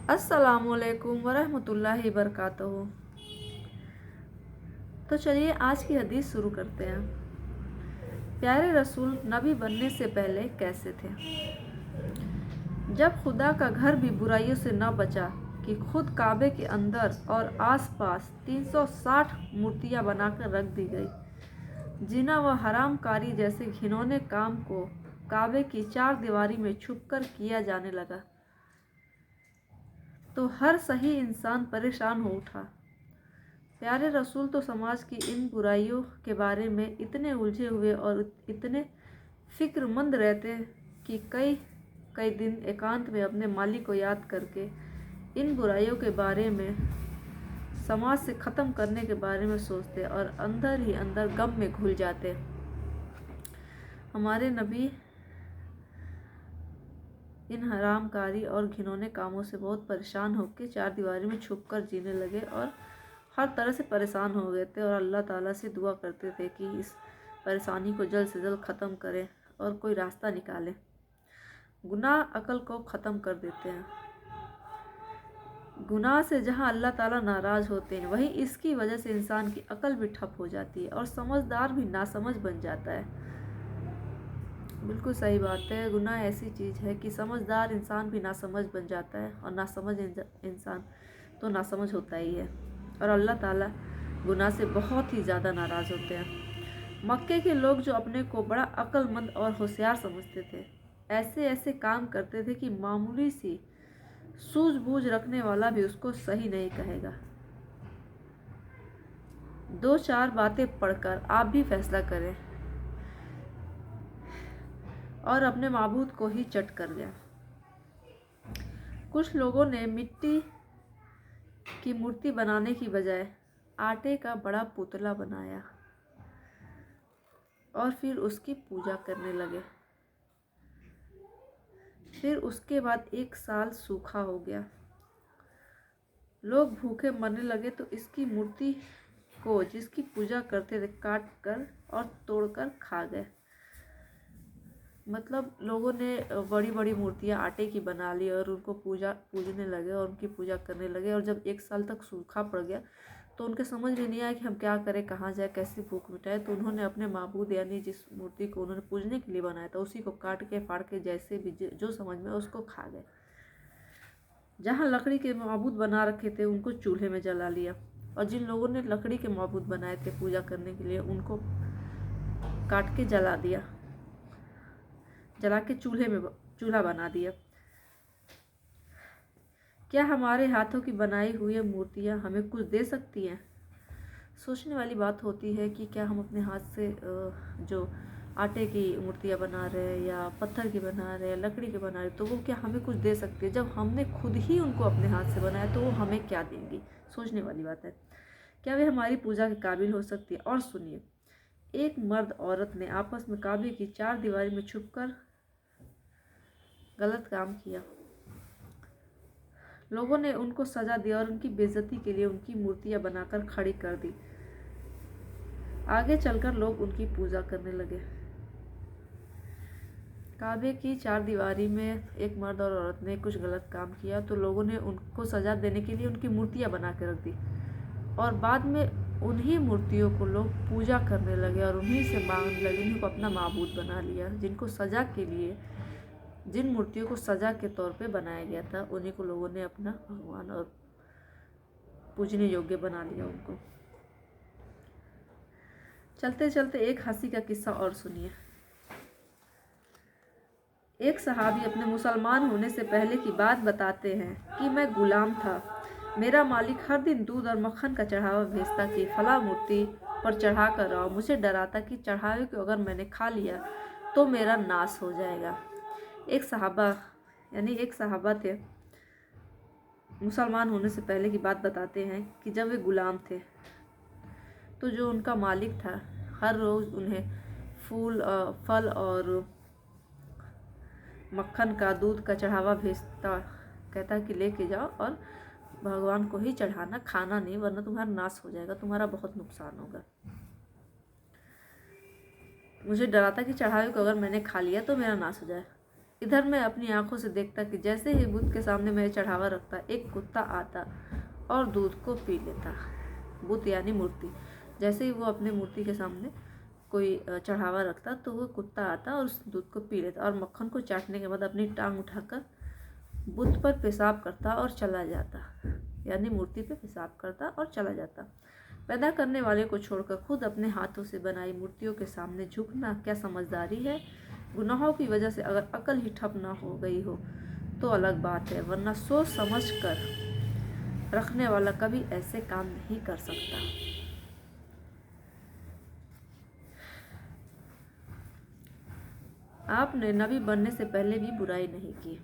अस्सलामुअलैकुम वरहमतुल्लाहि वबरकातुहू। तो चलिए आज की हदीस शुरू करते हैं। प्यारे रसूल नबी बनने से पहले कैसे थे? जब खुदा का घर भी बुराइयों से न बचा कि खुद काबे के अंदर और आसपास 360 मूर्तियां बनाकर रख दी गई, जिन्हें वह हरामकारी जैसे घिनौने काम को काबे की 4 दीवारी में छुपकर किया जाने लगा, तो हर सही इंसान परेशान हो उठा। प्यारे रसूल तो समाज की इन बुराइयों के बारे में इतने उलझे हुए और इतने फिक्रमंद रहते कि कई दिन एकांत में अपने मालिक को याद करके इन बुराइयों के बारे में, समाज से ख़त्म करने के बारे में सोचते और अंदर ही अंदर गम में घुल जाते। हमारे नबी इन हरामकारी और घिनौने कामों से बहुत परेशान होकर 4 दीवारी में छुपकर जीने लगे और हर तरह से परेशान हो गए थे और अल्लाह ताला से दुआ करते थे कि इस परेशानी को जल्द से जल्द ख़त्म करे और कोई रास्ता निकाले। गुनाह अकल को ख़त्म कर देते हैं। गुनाह से जहाँ अल्लाह ताला नाराज़ होते हैं, वहीं इसकी वजह से इंसान की अकल भी ठप हो जाती है और समझदार भी नासमझ बन जाता है। बिल्कुल सही बात है। गुनाह ऐसी चीज़ है कि समझदार इंसान भी नासमझ बन जाता है और नासमझ इंसान तो नासमझ होता ही है। और अल्लाह ताला गुनाह से बहुत ही ज़्यादा नाराज़ होते हैं। मक्के के लोग जो अपने को बड़ा अक्लमंद और होशियार समझते थे, ऐसे काम करते थे कि मामूली सी सूझबूझ रखने वाला भी उसको सही नहीं कहेगा। 2-4 बातें पढ़कर आप भी फैसला करें और अपने माबूद को ही चट कर गया। कुछ लोगों ने मिट्टी की मूर्ति बनाने की बजाय आटे का बड़ा पुतला बनाया और फिर उसकी पूजा करने लगे। फिर उसके बाद 1 साल सूखा हो गया। लोग भूखे मरने लगे तो इसकी मूर्ति को जिसकी पूजा करते थे काट कर और तोड़कर खा गए। मतलब लोगों ने बड़ी बड़ी मूर्तियाँ आटे की बना ली और उनको पूजने लगे और उनकी पूजा करने लगे। और जब 1 साल तक सूखा पड़ गया तो उनके समझ में नहीं आया कि हम क्या करें, कहाँ जाए, कैसे भूख मिटाए। तो उन्होंने अपने माबूद यानी जिस मूर्ति को उन्होंने पूजने के लिए बनाया था उसी को काट के फाड़ के जैसे भी जो समझ में उसको खा गए। जहाँ लकड़ी के माबूद बना रखे थे उनको चूल्हे में जला लिया और जिन लोगों ने लकड़ी के माबूद बनाए थे पूजा करने के लिए उनको काट के जला के चूल्हा बना दिया। क्या हमारे हाथों की बनाई हुई मूर्तियाँ हमें कुछ दे सकती हैं? सोचने वाली बात होती है कि क्या हम अपने हाथ से जो आटे की मूर्तियाँ बना रहे हैं या पत्थर की बना रहे हैं, लकड़ी के बना रहे हैं, तो वो क्या हमें कुछ दे सकती है? जब हमने खुद ही उनको अपने हाथ से बनाया तो वो हमें क्या देंगी? सोचने वाली बात है। क्या वे हमारी पूजा के काबिल हो सकती है? और सुनिए, एक मर्द औरत ने आपस में काबे की 4 दीवारी में छुपकर गलत काम किया। लोगों ने उनको सजा दी और उनकी बेइज्जती के लिए उनकी मूर्तियां बनाकर खड़ी कर दी। आगे चलकर लोग उनकी पूजा करने लगे। काबे की 4 दीवारी में एक मर्द और औरत ने कुछ गलत काम किया तो लोगों ने उनको सजा देने के लिए उनकी मूर्तियां बना के रख दी और बाद में उन्हीं मूर्तियों को लोग पूजा करने लगे और उन्हीं से मांगने लगे, उन्हीं को अपना माबूद बना लिया। जिन मूर्तियों को सजा के तौर पे बनाया गया था उन्हीं को लोगों ने अपना भगवान और पूजने योग्य बना लिया उनको। चलते चलते एक हंसी का किस्सा और सुनिए। एक सहाबी अपने मुसलमान होने से पहले की बात बताते हैं कि मैं गुलाम था। मेरा मालिक हर दिन दूध और मक्खन का चढ़ावा भेजता कि फला मूर्ति पर चढ़ा कर आओ। मुझे डराता कि चढ़ावे को अगर मैंने खा लिया तो मेरा नाश हो जाएगा। एक सहाबा थे, मुसलमान होने से पहले की बात बताते हैं कि जब वे गुलाम थे तो जो उनका मालिक था हर रोज़ उन्हें फल और मक्खन का, दूध का चढ़ावा भेजता, कहता कि लेके जाओ और भगवान को ही चढ़ाना, खाना नहीं, वरना तुम्हारा नाश हो जाएगा, तुम्हारा बहुत नुकसान होगा। मुझे डरा था कि चढ़ावे को अगर मैंने खा लिया तो मेरा नाश हो जाए। इधर मैं अपनी आंखों से देखता कि जैसे ही बुत के सामने मैं चढ़ावा रखता, एक कुत्ता आता और दूध को पी लेता। बुत यानी मूर्ति। जैसे ही वो अपने मूर्ति के सामने कोई चढ़ावा रखता तो वो कुत्ता आता और उस दूध को पी लेता, और मक्खन को चाटने के बाद अपनी टांग उठाकर बुत पर पेशाब करता और चला जाता, यानी मूर्ति पे पेशाब करता और चला जाता। पैदा करने वाले को छोड़कर खुद अपने हाथों से बनाई मूर्तियों के सामने झुकना क्या समझदारी है? गुनाहों की वजह से अगर अकल ही ठप ना हो गई हो तो अलग बात है, वरना सोच समझ कर रखने वाला कभी ऐसे काम नहीं कर सकता। आपने नबी बनने से पहले भी बुराई नहीं की।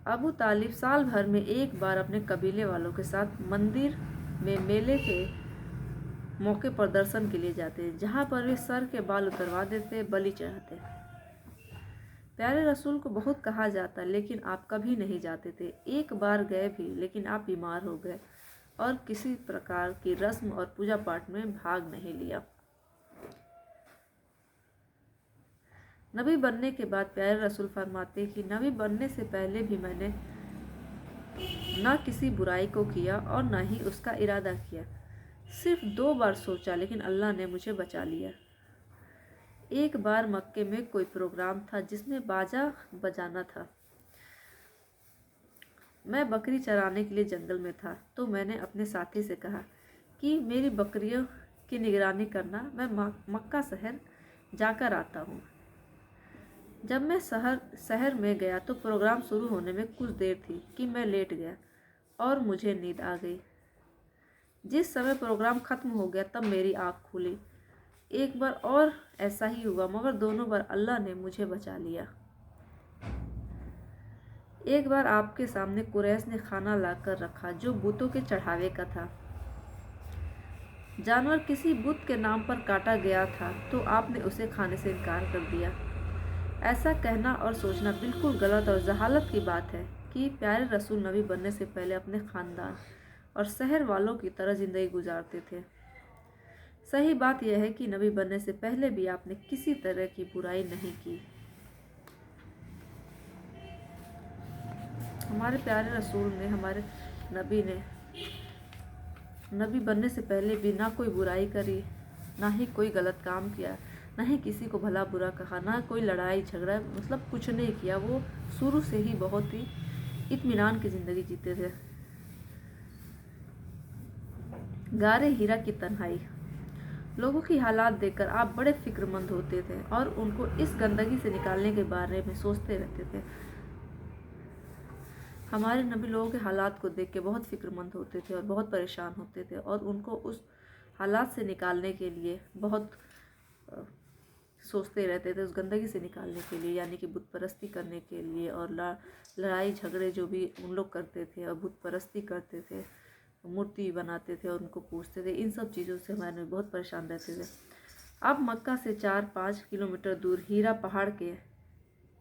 अबू तालिब साल भर में एक बार अपने कबीले वालों के साथ मंदिर में मेले के मौके पर दर्शन के लिए जाते, जहाँ पर वे सर के बाल उतरवा देते, बलि चढ़ाते। प्यारे रसूल को बहुत कहा जाता, लेकिन आप कभी नहीं जाते थे। एक बार गए भी, लेकिन आप बीमार हो गए और किसी प्रकार की रस्म और पूजा पाठ में भाग नहीं लिया। नबी बनने के बाद प्यारे रसूल फरमाते कि नबी बनने से पहले भी मैंने न किसी बुराई को किया और न ही उसका इरादा किया। सिर्फ 2 बार सोचा, लेकिन अल्लाह ने मुझे बचा लिया। एक बार मक्के में कोई प्रोग्राम था जिसमें बाजा बजाना था। मैं बकरी चराने के लिए जंगल में था, तो मैंने अपने साथी से कहा कि मेरी बकरियों की निगरानी करना, मैं मक्का शहर जाकर आता हूँ। जब मैं शहर में गया तो प्रोग्राम शुरू होने में कुछ देर थी कि मैं लेट गया और मुझे नींद आ गई। जिस समय प्रोग्राम ख़त्म हो गया तब मेरी आँख खुली। एक बार और ऐसा ही हुआ, मगर दोनों बार अल्लाह ने मुझे बचा लिया। एक बार आपके सामने कुरैश ने खाना लाकर रखा जो बुतों के चढ़ावे का था। जानवर किसी बुत के नाम पर काटा गया था तो आपने उसे खाने से इनकार कर दिया। ऐसा कहना और सोचना बिल्कुल गलत और जहालत की बात है कि प्यारे रसूल नबी बनने से पहले अपने ख़ानदान और शहर वालों की तरह ज़िंदगी गुजारते थे। सही बात यह है कि नबी बनने से पहले भी आपने किसी तरह की बुराई नहीं की। हमारे प्यारे रसूल ने, हमारे नबी ने नबी बनने से पहले भी ना कोई बुराई करी, ना ही कोई गलत काम किया, ना ही किसी को भला बुरा कहा, ना कोई लड़ाई झगड़ा, मतलब कुछ नहीं किया। वो शुरू से ही बहुत ही इत्मीनान की ज़िंदगी जीते थे। गारे हीरा की तन्हाई। लोगों की हालात देखकर आप बड़े फिक्रमंद होते थे और उनको इस गंदगी से निकालने के बारे में सोचते रहते थे। हमारे नबी लोगों के हालात को देख के बहुत फिक्रमंद होते थे और बहुत परेशान होते थे, और उनको उस हालात से निकालने के लिए बहुत सोचते रहते थे, उस गंदगी से निकालने के लिए, यानी कि बुत परस्ती करने के लिए, और लड़ाई झगड़े जो भी उन लोग करते थे और बुत परस्ती करते थे, मूर्ति बनाते थे और उनको पूजते थे, इन सब चीज़ों से हमारे नबी बहुत परेशान रहते थे। अब मक्का से 4-5 किलोमीटर दूर हीरा पहाड़ के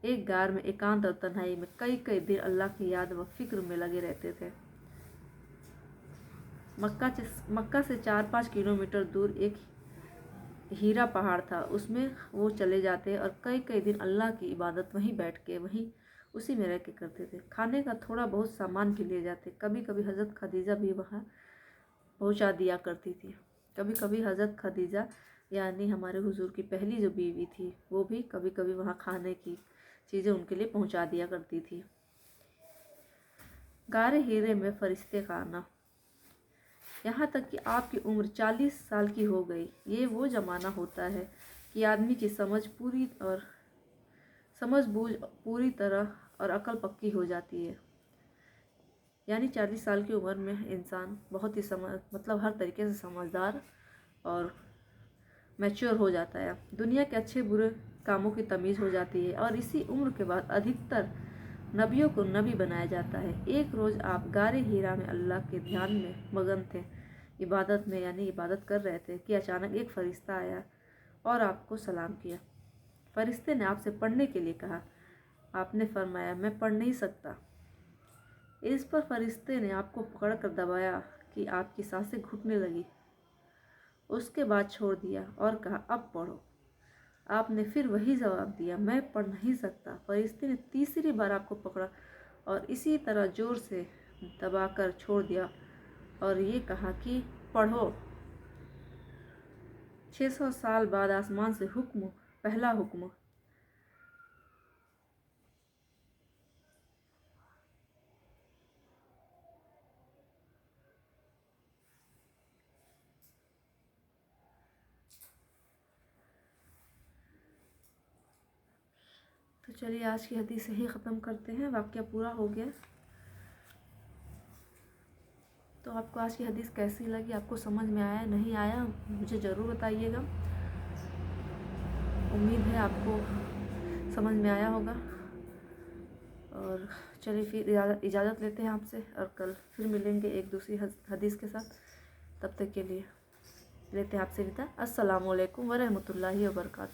एक गार में एकांत और तन्हाई में कई दिन अल्लाह की याद व फिक्र में लगे रहते थे। मक्का से 4-5 किलोमीटर दूर एक हीरा पहाड़ था, उसमें वो चले जाते और कई दिन अल्लाह की इबादत वहीं बैठ के, वहीं उसी में रह के करते थे। खाने का थोड़ा बहुत सामान भी ले जाते। कभी कभी हज़रत खदीजा भी वहाँ पहुँचा दिया करती थी। कभी कभी हज़रत खदीजा यानी हमारे हुजूर की पहली जो बीवी थी, वो भी कभी कभी वहाँ खाने की चीज़ें उनके लिए पहुँचा दिया करती थी। गारे हीरे में फरिश्ते का आना। यहाँ तक कि आपकी उम्र 40 साल की हो गई। ये वो ज़माना होता है कि आदमी की समझ बूझ पूरी तरह और अकल पक्की हो जाती है। यानी 40 साल की उम्र में इंसान बहुत ही मतलब हर तरीके से समझदार और मैच्योर हो जाता है। दुनिया के अच्छे बुरे कामों की तमीज़ हो जाती है, और इसी उम्र के बाद अधिकतर नबियों को नबी बनाया जाता है। एक रोज़ आप गारे हीरा में अल्लाह के ध्यान में मगन थे, इबादत में, यानी इबादत कर रहे थे कि अचानक एक फ़रिश्ता आया और आपको सलाम किया। फ़रिश्ते ने आपसे पढ़ने के लिए कहा। आपने फरमाया, मैं पढ़ नहीं सकता। इस पर फ़रिश्ते ने आपको पकड़ कर दबाया कि आपकी सांसें घुटने लगी। उसके बाद छोड़ दिया और कहा, अब पढ़ो। آپ نے پھر وہی جواب دیا، میں پڑھ نہیں سکتا۔ فرشتے نے تیسری بار آپ کو پکڑا اور اسی طرح زور سے دبا کر چھوڑ دیا اور یہ کہا کہ پڑھو۔ 600 سال بعد آسمان سے حکم، پہلا حکم۔ تو چلیے آج کی حدیث سے ہی ختم کرتے ہیں، واقعہ پورا ہو گیا۔ تو آپ کو آج کی حدیث کیسی لگی؟ آپ کو سمجھ میں آیا نہیں آیا مجھے ضرور بتائیے گا۔ امید ہے آپ کو سمجھ میں آیا ہوگا۔ اور چلیے پھر اجازت لیتے ہیں آپ سے، اور کل پھر ملیں گے ایک دوسری حدیث کے ساتھ۔ تب تک کے لیے لیتے ہیں آپ سے وداع۔ السلام علیکم ورحمۃ اللہ وبرکاتہ۔